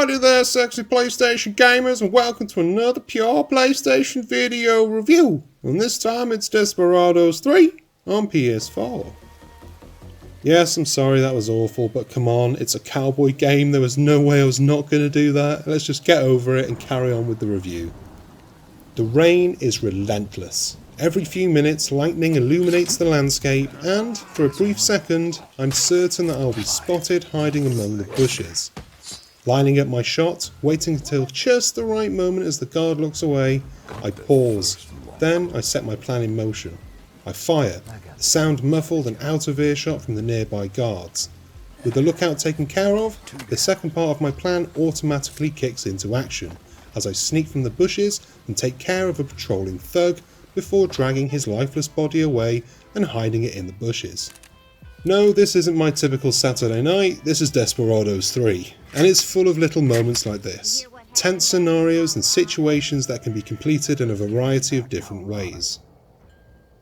Howdy there, sexy PlayStation gamers, and welcome to another pure PlayStation video review. And this time it's Desperados 3 on PS4. Yes, I'm sorry that was awful, but come on, it's a cowboy game. There was no way I was not going to do that. Let's just get over it and carry on with the review. The rain is relentless. Every few minutes, lightning illuminates the landscape, and for a brief second, I'm certain that I'll be spotted hiding among the bushes. Lining up my shot, waiting until just the right moment as the guard looks away, I pause. Then I set my plan in motion. I fire, the sound muffled and out of earshot from the nearby guards. With the lookout taken care of, the second part of my plan automatically kicks into action, as I sneak from the bushes and take care of a patrolling thug before dragging his lifeless body away and hiding it in the bushes. No, this isn't my typical Saturday night, this is Desperados 3, and it's full of little moments like this. Tense scenarios and situations that can be completed in a variety of different ways.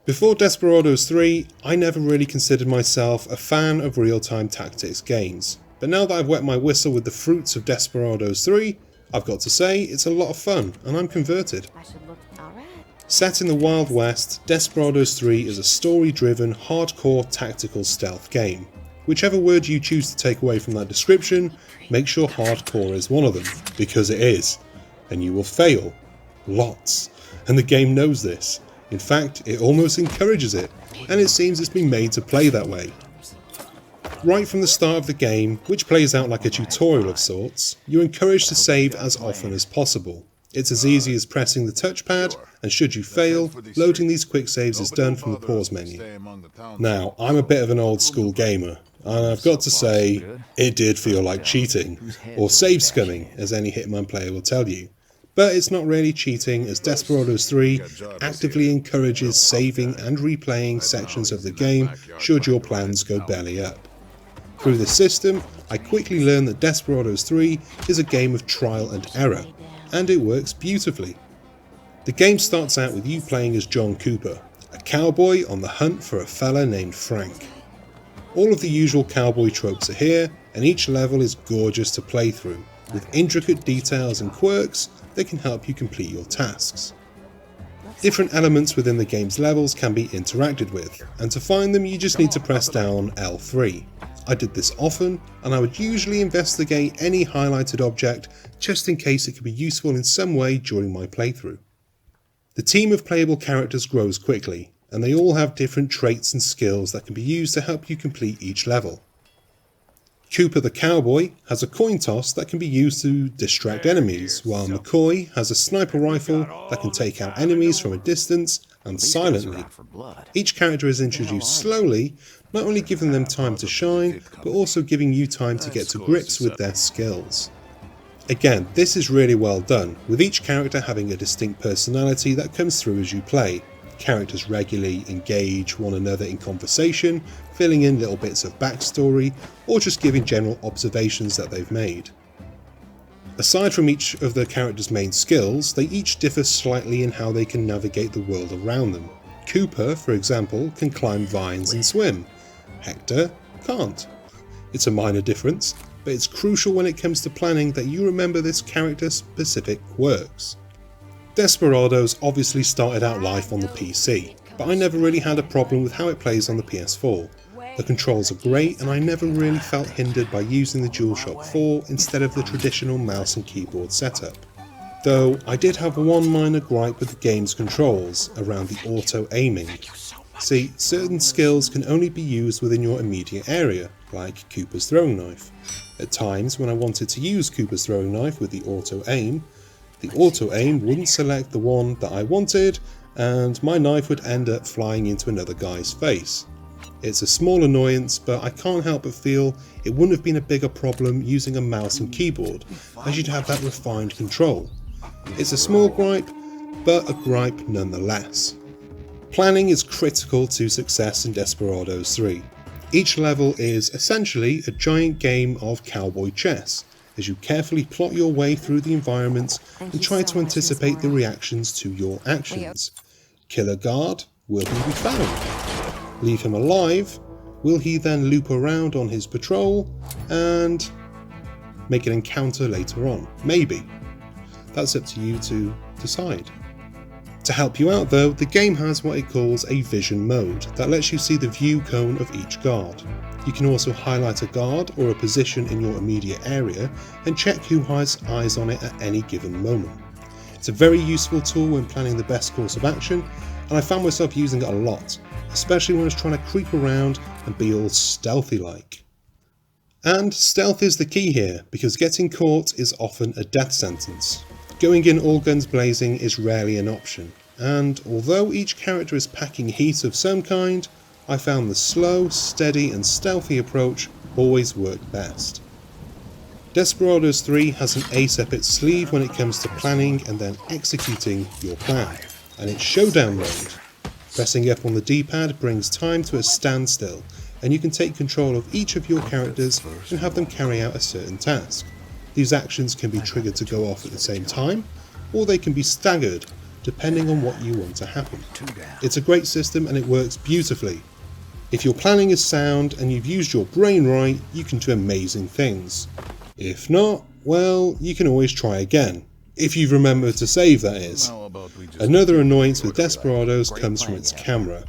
Before Desperados 3, I never really considered myself a fan of real-time tactics games, but now that I've wet my whistle with the fruits of Desperados 3, I've got to say it's a lot of fun, and I'm converted. Set in the Wild West, Desperados 3 is a story-driven, hardcore tactical stealth game. Whichever word you choose to take away from that description, make sure hardcore is one of them, because it is. And you will fail. Lots. And the game knows this. In fact, it almost encourages it, and it seems it's been made to play that way. Right from the start of the game, which plays out like a tutorial of sorts, you're encouraged to save as often as possible. It's as easy as pressing the touchpad, and should you fail, loading these quick saves is done from the pause menu. Now, I'm a bit of an old school gamer, and I've got to say, it did feel like cheating, or save scumming, as any Hitman player will tell you. But it's not really cheating, as Desperados 3 actively encourages saving and replaying sections of the game should your plans go belly up. Through this system, I quickly learned that Desperados 3 is a game of trial and error, and it works beautifully. The game starts out with you playing as John Cooper, a cowboy on the hunt for a fella named Frank. All of the usual cowboy tropes are here, and each level is gorgeous to play through, with intricate details and quirks that can help you complete your tasks. Different elements within the game's levels can be interacted with, and to find them you just need to press down L3. I did this often, and I would usually investigate any highlighted object just in case it could be useful in some way during my playthrough. The team of playable characters grows quickly, and they all have different traits and skills that can be used to help you complete each level. Cooper the cowboy has a coin toss that can be used to distract enemies, while McCoy has a sniper rifle that can take out enemies from a distance and silently. Each character is introduced slowly, not only giving them time to shine, but also giving you time to get to grips with their skills. Again, this is really well done, with each character having a distinct personality that comes through as you play. Characters regularly engage one another in conversation, filling in little bits of backstory, or just giving general observations that they've made. Aside from each of the characters' main skills, they each differ slightly in how they can navigate the world around them. Cooper, for example, can climb vines and swim. Hector can't. It's a minor difference, but it's crucial when it comes to planning that you remember this character's specific quirks. Desperados obviously started out life on the PC, but I never really had a problem with how it plays on the PS4. The controls are great, and I never really felt hindered by using the DualShock 4 instead of the traditional mouse and keyboard setup. Though I did have one minor gripe with the game's controls around the auto-aiming. See, certain skills can only be used within your immediate area, like Cooper's throwing knife. At times when I wanted to use Cooper's throwing knife with the auto-aim wouldn't select the one that I wanted, and my knife would end up flying into another guy's face. It's a small annoyance, but I can't help but feel it wouldn't have been a bigger problem using a mouse and keyboard, as you'd have that refined control. It's a small gripe, but a gripe nonetheless. Planning is critical to success in Desperados 3. Each level is essentially a giant game of cowboy chess, as you carefully plot your way through the environments and try to anticipate the reactions to your actions. Kill a guard, will he be found? Leave him alive, will he then loop around on his patrol? And make an encounter later on. Maybe. That's up to you to decide. To help you out though, the game has what it calls a vision mode that lets you see the view cone of each guard. You can also highlight a guard or a position in your immediate area and check who has eyes on it at any given moment. It's a very useful tool when planning the best course of action, and I found myself using it a lot, especially when I was trying to creep around and be all stealthy like. And stealth is the key here, because getting caught is often a death sentence. Going in all guns blazing is rarely an option, and although each character is packing heat of some kind, I found the slow, steady and stealthy approach always worked best. Desperados 3 has an ace up its sleeve when it comes to planning and then executing your plan, and it's Showdown Mode. Pressing up on the D-pad brings time to a standstill, and you can take control of each of your characters and have them carry out a certain task. These actions can be triggered to go off at the same time, or they can be staggered, depending on what you want to happen. It's a great system and it works beautifully. If your planning is sound and you've used your brain right, you can do amazing things. If not, well, you can always try again. If you've remembered to save, that is. Another annoyance with Desperados comes from its camera.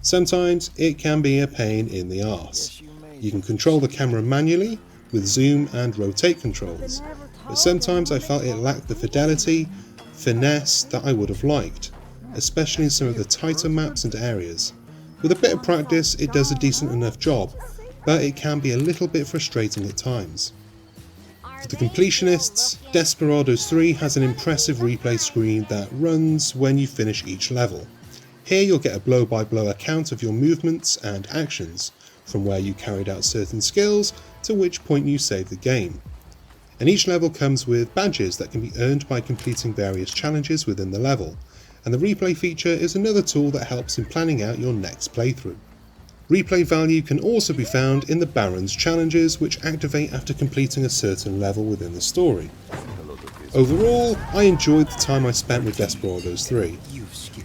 Sometimes it can be a pain in the arse. You can control the camera manually with zoom and rotate controls, but sometimes I felt it lacked the fidelity, finesse that I would have liked, especially in some of the tighter maps and areas. With a bit of practice it does a decent enough job, but it can be a little bit frustrating at times. For the completionists, Desperados 3 has an impressive replay screen that runs when you finish each level. Here you'll get a blow-by-blow account of your movements and actions, from where you carried out certain skills to which point you save the game. And each level comes with badges that can be earned by completing various challenges within the level, and the replay feature is another tool that helps in planning out your next playthrough. Replay value can also be found in the Baron's challenges, which activate after completing a certain level within the story. Overall, I enjoyed the time I spent with Desperados 3.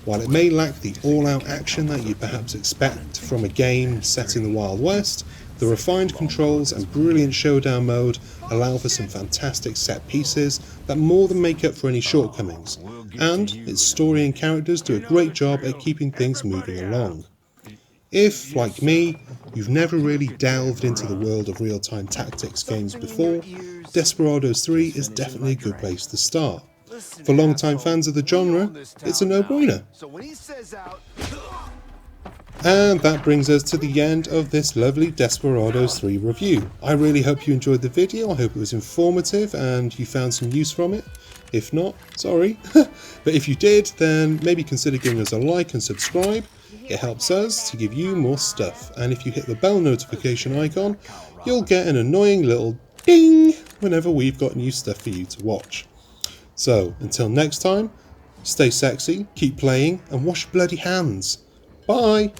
While it may lack the all-out action that you perhaps expect from a game set in the Wild West, the refined controls and brilliant Showdown Mode allow for some fantastic set pieces that more than make up for any shortcomings, and its story and characters do a great job at keeping things moving along. If, like me, you've never really delved into the world of real-time tactics games before, Desperados 3 is definitely a good place to start. For long-time fans of the genre, it's a no-brainer. And that brings us to the end of this lovely Desperados 3 review. I really hope you enjoyed the video, I hope it was informative and you found some use from it. If not, sorry. But if you did, then maybe consider giving us a like and subscribe. It helps us to give you more stuff, and if you hit the bell notification icon, you'll get an annoying little ding whenever we've got new stuff for you to watch. So, until next time, stay sexy, keep playing, and wash your bloody hands. Bye!